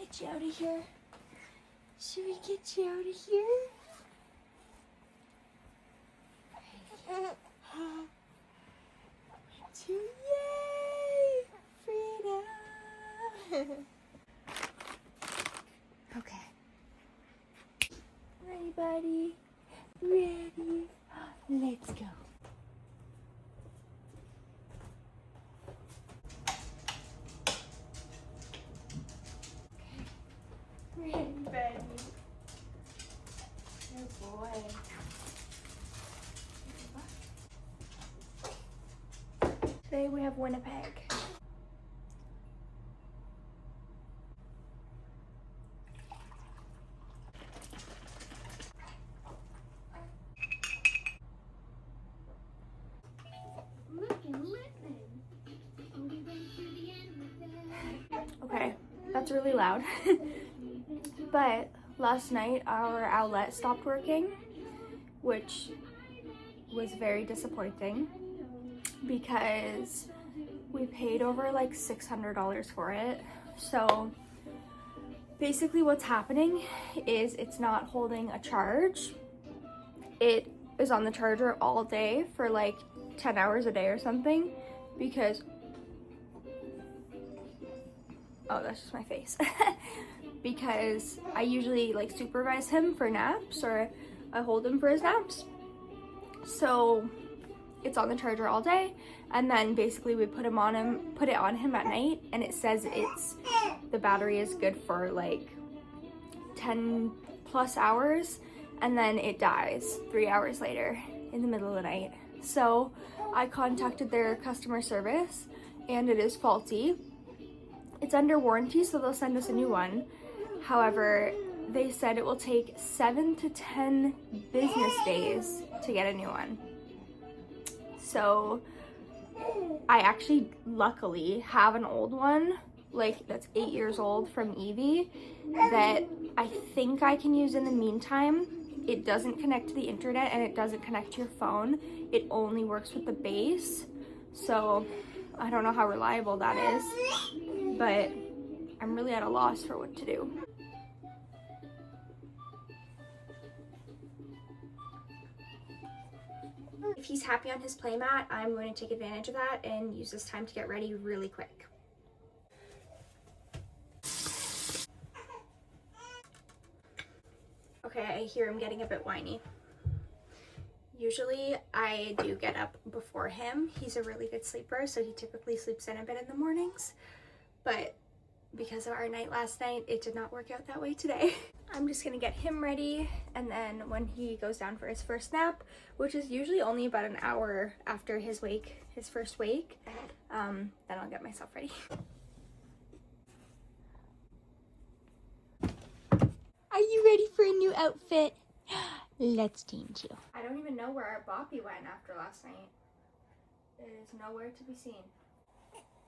get you out of here? Should we get you out of here? Yay! Freedom! Okay. Ready, buddy? Ready? Let's go. Okay. Ready, buddy? Oh boy. Today we have Winnipeg. Okay, that's really loud. But last night our outlet stopped working, which was very disappointing because we paid over like $600 for it. So basically what's happening is it's not holding a charge. It is on the charger all day for like 10 hours a day or something because, oh, that's just my face. Because I usually like supervise him for naps, or I hold him for his naps. So it's on the charger all day, and then basically we put it on him at night, and it says the battery is good for like 10 plus hours, and then it dies 3 hours later in the middle of the night. So I contacted their customer service, and it is faulty. It's under warranty, so they'll send us a new one. However, they said it will take 7 to 10 business days to get a new one. So I actually luckily have an old one, like that's 8 years old from Evie, that I think I can use in the meantime. It doesn't connect to the internet and it doesn't connect to your phone. It only works with the base. So I don't know how reliable that is, but I'm really at a loss for what to do. If he's happy on his playmat, I'm going to take advantage of that and use this time to get ready really quick. Okay, I hear him getting a bit whiny. Usually I do get up before him. He's a really good sleeper, so he typically sleeps in a bit in the mornings. But because of our night last night, it did not work out that way today. I'm just gonna get him ready, and then when he goes down for his first nap, which is usually only about an hour after his first wake, then I'll get myself ready. Are you ready for a new outfit? Let's change you. I don't even know where our boppy went after last night. It is nowhere to be seen.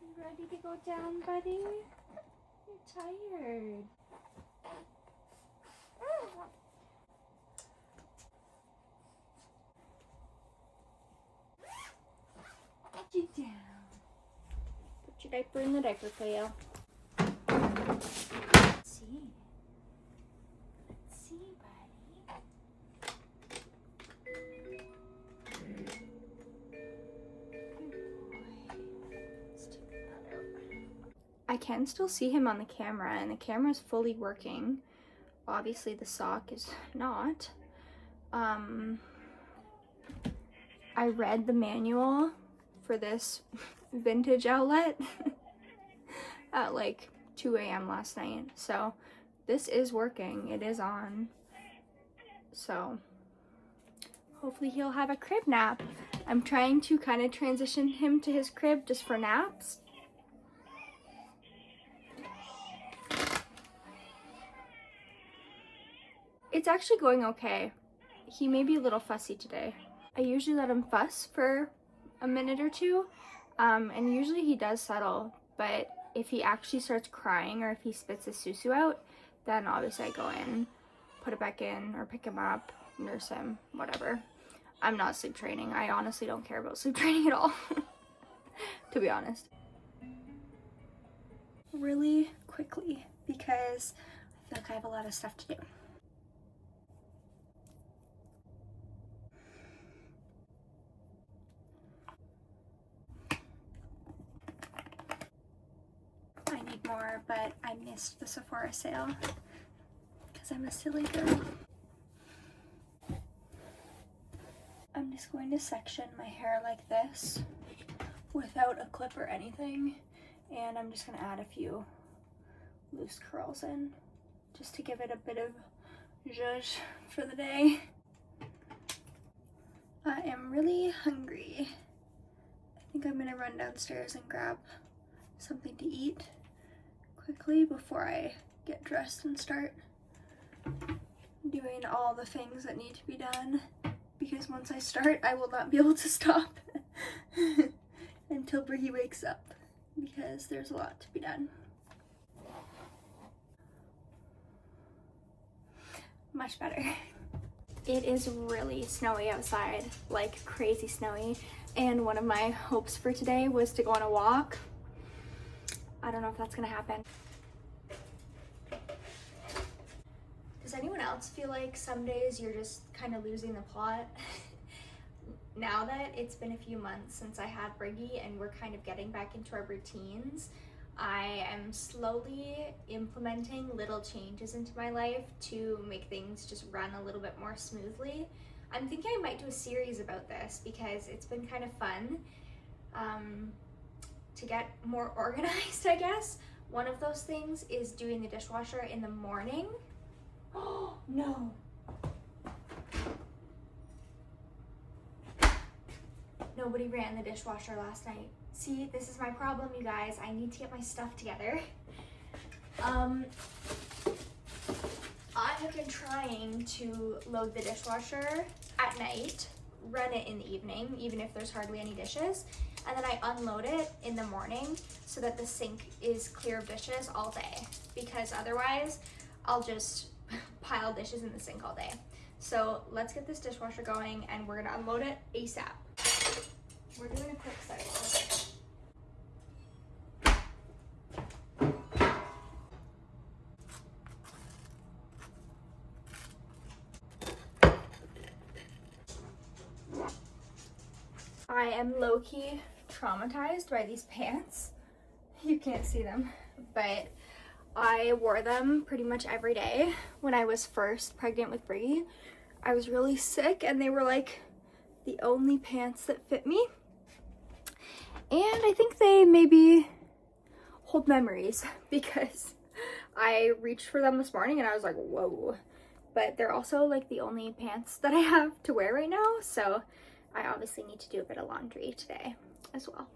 You ready to go down, buddy? You're tired. Put you down. Put your diaper in the diaper pail. Let's see. Let's see, buddy. Good boy. Let's take that out. I can still see him on the camera, and the camera is fully working. Obviously the sock is not. I read the manual for this vintage outlet at like 2 a.m. last night. So this is working. It is on. So hopefully he'll have a crib nap. I'm trying to kind of transition him to his crib just for naps. It's actually going okay. He may be a little fussy today. I usually let him fuss for a minute or two, and usually he does settle, but if he actually starts crying or if he spits his susu out, then obviously I go in, put it back in, or pick him up, nurse him, whatever. I'm not sleep training. I honestly don't care about sleep training at all, to be honest. Really quickly, because I feel like I have a lot of stuff to do. I need more, but I missed the Sephora sale because I'm a silly girl. I'm just going to section my hair like this without a clip or anything, and I'm just going to add a few loose curls in just to give it a bit of zhuzh for the day. I am really hungry. I think I'm going to run downstairs and grab something to eat quickly before I get dressed and start doing all the things that need to be done, because once I start I will not be able to stop until Briggy wakes up, because there's a lot to be done. Much better. It is really snowy outside, like crazy snowy, and one of my hopes for today was to go on a walk. I don't know if that's gonna happen. Does anyone else feel like some days you're just kind of losing the plot? Now that it's been a few months since I had Briggy and we're kind of getting back into our routines, I am slowly implementing little changes into my life to make things just run a little bit more smoothly. I'm thinking I might do a series about this because it's been kind of fun to get more organized, I guess. One of those things is doing the dishwasher in the morning. Oh, no. Nobody ran the dishwasher last night. See, this is my problem, you guys. I need to get my stuff together. I have been trying to load the dishwasher at night, run it in the evening, even if there's hardly any dishes, and then I unload it in the morning so that the sink is clear of dishes all day, because otherwise I'll just pile dishes in the sink all day. So let's get this dishwasher going and we're gonna unload it ASAP. We're doing a quick cycle. I am low-key traumatized by these pants. You can't see them, but I wore them pretty much every day when I was first pregnant with Briggy. I was really sick and they were like the only pants that fit me. And I think they maybe hold memories because I reached for them this morning and I was like, whoa. But they're also like the only pants that I have to wear right now, so I obviously need to do a bit of laundry today as well.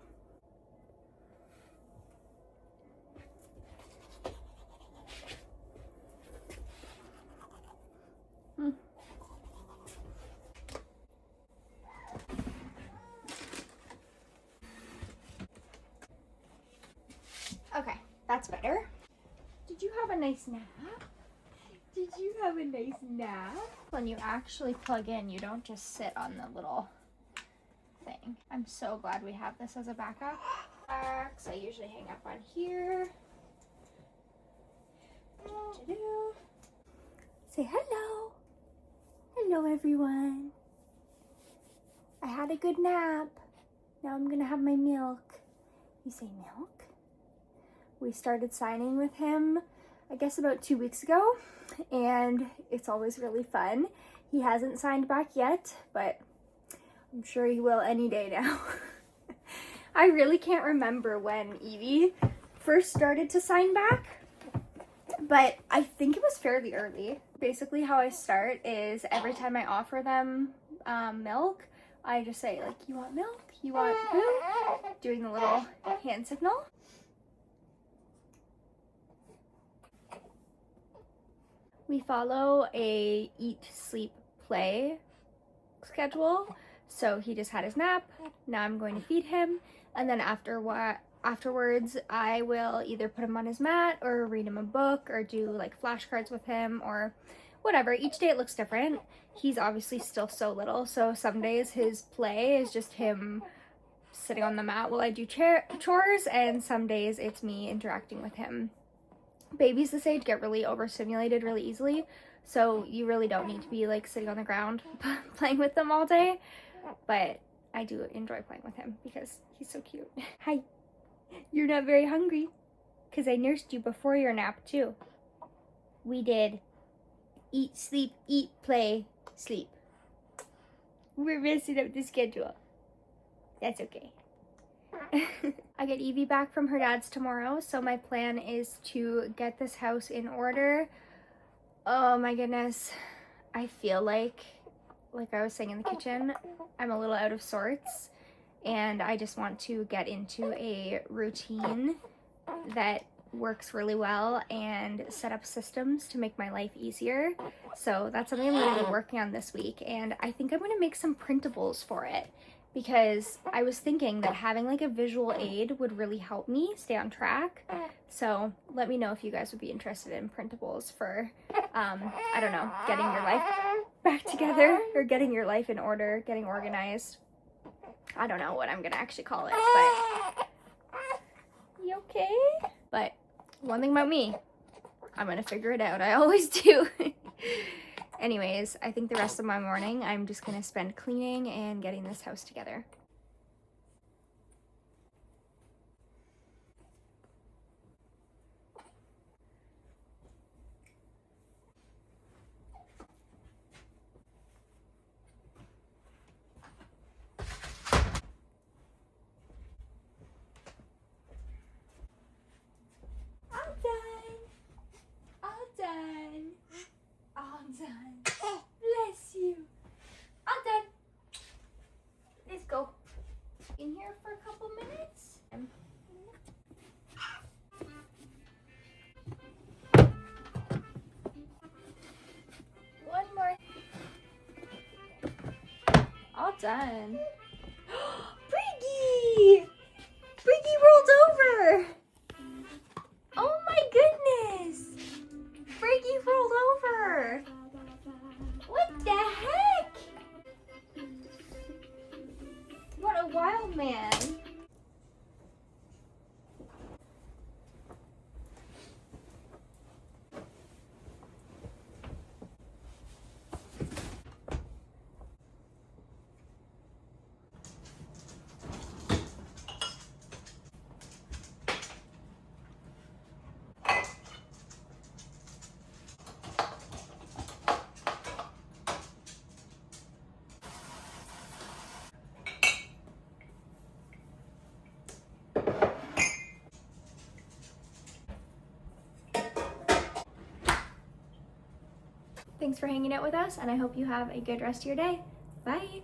Okay, that's better. Did you have a nice nap? Did you have a nice nap? When you actually plug in, you don't just sit on the little thing. I'm so glad we have this as a backup. I usually hang up on here. Say hello. Hello, everyone. I had a good nap. Now I'm gonna have my milk. You say milk? We started signing with him, I guess about 2 weeks ago, and it's always really fun. He hasn't signed back yet, but I'm sure he will any day now. I really can't remember when Evie first started to sign back, but I think it was fairly early. Basically how I start is every time I offer them milk, I just say like, you want milk? You want boo? Doing the little hand signal. We follow a eat, sleep, play schedule. So he just had his nap. Now I'm going to feed him. And then afterwards, I will either put him on his mat or read him a book or do like flashcards with him or whatever. Each day it looks different. He's obviously still so little. So some days his play is just him sitting on the mat while I do chores. And some days it's me interacting with him babies this age get really overstimulated really easily, so you really don't need to be like sitting on the ground playing with them all day, but I do enjoy playing with him because he's so cute. Hi, you're not very hungry because I nursed you before your nap too. We did eat, sleep, eat, play, sleep. We're messing up the schedule. That's okay. I get Evie back from her dad's tomorrow, so my plan is to get this house in order. Oh my goodness. I feel like I was saying in the kitchen, I'm a little out of sorts, and I just want to get into a routine that works really well and set up systems to make my life easier. So that's something I'm going to be working on this week, and I think I'm going to make some printables for it, because I was thinking that having like a visual aid would really help me stay on track. So let me know if you guys would be interested in printables for, I don't know, getting your life back together, or getting your life in order, getting organized. I don't know what I'm gonna actually call it, but you okay? But one thing about me, I'm gonna figure it out. I always do. Anyways, I think the rest of my morning I'm just gonna spend cleaning and getting this house together. I'm done. All done. All done. Bless you. All done. Let's go. In here for a couple minutes. One more. All done. Briggy! Briggy rolled over! Oh my goodness! Briggy rolled over! What the heck? What a wild man. Thanks for hanging out with us, and I hope you have a good rest of your day. Bye!